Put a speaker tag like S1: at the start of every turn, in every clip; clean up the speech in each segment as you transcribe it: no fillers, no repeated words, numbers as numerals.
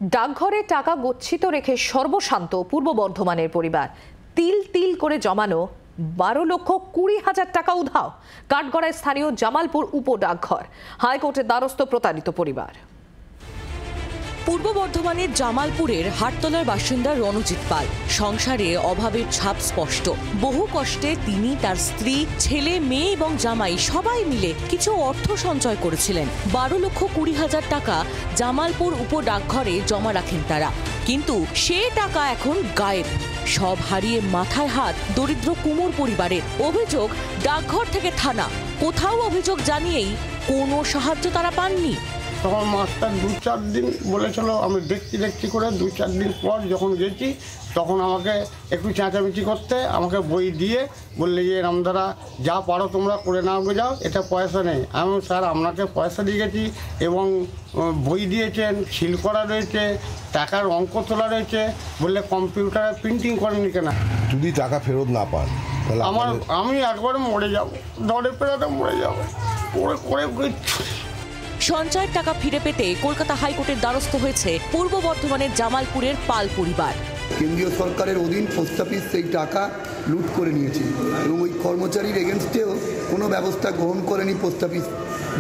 S1: ডাকঘরে টাকা গচ্ছিত রেখে সর্বশান্ত পূর্ব বর্ধমানের পরিবার। তিল তিল করে জমানো 12,20,000 টাকা উধাও। কাঠগড়ায় স্থানীয় জামালপুর উপ ডাকঘর। হাইকোর্টের দ্বারস্থ প্রতারিত পরিবার।
S2: পূর্ব বর্ধমানের জামালপুরের হাটতলার বাসিন্দা রণজিৎ পাল। সংসারে অভাবের ছাপ স্পষ্ট। বহু কষ্টে তিনি, তার স্ত্রী, ছেলে, মেয়ে এবং জামাই সবাই মিলে কিছু অর্থ সঞ্চয় করেছিলেন। 12,20,000 টাকা জামালপুর উপ ডাকঘরে জমা রাখেন তারা, কিন্তু সে টাকা এখন গায়েব। সব হারিয়ে মাথায় হাত দরিদ্র কুমোর পরিবারের। অভিযোগ, ডাকঘর থেকে থানা, কোথাও অভিযোগ জানিয়েই কোনো সাহায্য তারা পাননি।
S3: তখন মাস্টার 2-4 দিন বলেছিল, আমি দেখছি করে 2-4 দিন পর যখন গেছি তখন আমাকে একটু চেঁচামেচি করতে, আমাকে বই দিয়ে বললে যে এরম দ্বারা যা পারো তোমরা করে নাও যাও, এটা পয়সা নেই। আমি স্যার আপনাকে পয়সা দিয়ে গেছি এবং বই দিয়েছেন, সিল করা রয়েছে, টাকার অঙ্ক তোলা রয়েছে, বললে কম্পিউটারে প্রিন্টিং করেনি কেনা।
S4: যদি টাকা ফেরত না পান তাহলে
S3: আমি একবারে মরে যাবো, দরে পেরাতে মরে যাবো করে।
S2: সঞ্চয়ের টাকা ফিরে পেতে কলকাতা হাইকোর্টের দ্বারস্থ হয়েছে পূর্ব বর্ধমানের জামালপুরের পাল পরিবার।
S5: কেন্দ্রীয় সরকারের অধীন পোস্ট অফিস সেই টাকা লুট করে নিয়েছে এবং ওই কর্মচারীর এগেনস্টেও কোনো ব্যবস্থা গ্রহণ করেনি পোস্ট অফিস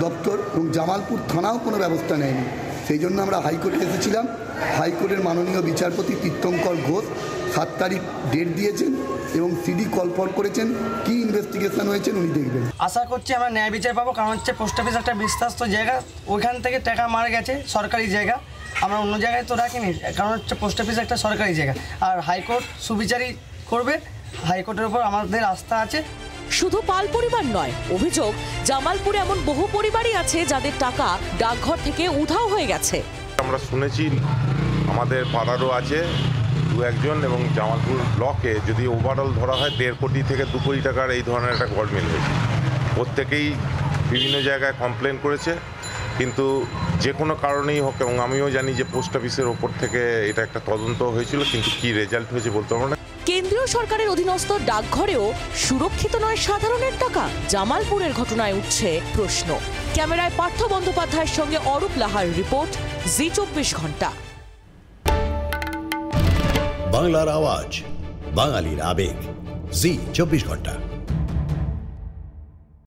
S5: দপ্তর, এবং জামালপুর থানাও কোনো ব্যবস্থা নেয়নি। সেই জন্য আমরা হাইকোর্টে এসেছিলাম। হাইকোর্টের মাননীয় বিচারপতি তীর্থঙ্কর ঘোষ 7 তারিখ ডেট দিয়েছেন এবং সিডি কল ফর করেছেন। কি ইনভেস্টিগেশন হয়েছে উনি দেখবেন।
S6: আশা করছি আমরা ন্যায় বিচার পাবো, কারণ হচ্ছে পোস্ট অফিস একটা বিশ্বস্ত জায়গা, ওইখান থেকে টাকা মারা গেছে, সরকারি জায়গা, আমরা অন্য জায়গায় তো রাখিনি, কারণ হচ্ছে পোস্ট অফিস একটা সরকারি জায়গা। আর হাইকোর্ট সুবিচারই করবে, হাইকোর্টের উপর আমাদের আস্থা আছে।
S2: শুধু পাল পরিবার নয়, অভিযোগ জামালপুরে এমন বহু পরিবারই আছে যাদের টাকা ডাকঘর থেকে উধাও হয়ে গেছে।
S7: আমরা শুনেছি আমাদের পাড়ারও আছে 2-1 এবং জামালপুর ব্লকে যদি ওভারঅল ধরা হয় 1.5 কোটি থেকে 2 কোটি টাকার এই ধরনের একটা গড়মিল হয়েছে। প্রত্যেকেই বিভিন্ন জায়গায় কমপ্লেন করেছে, কিন্তু যে কোনো কারণেই হোক, এবং আমিও জানি যে পোস্ট অফিসের ওপর থেকে এটা একটা তদন্ত হয়েছিল, কিন্তু কি রেজাল্ট হয়েছে বলতে পারবো না।
S2: কেন্দ্রীয় সরকারের অধীনস্থ ডাকঘরেও সুরক্ষিত নয় সাধারণের টাকা। জামালপুরের ঘটনায় উঠছে প্রশ্ন। ক্যামেরায় পার্থ বন্দ্যোপাধ্যায়ের সঙ্গে অরূপ লাহার রিপোর্ট, জি 24 ঘন্টা।
S8: বাংলার আওয়াজ, বাঙালির আবেগ, জি 24 ঘন্টা।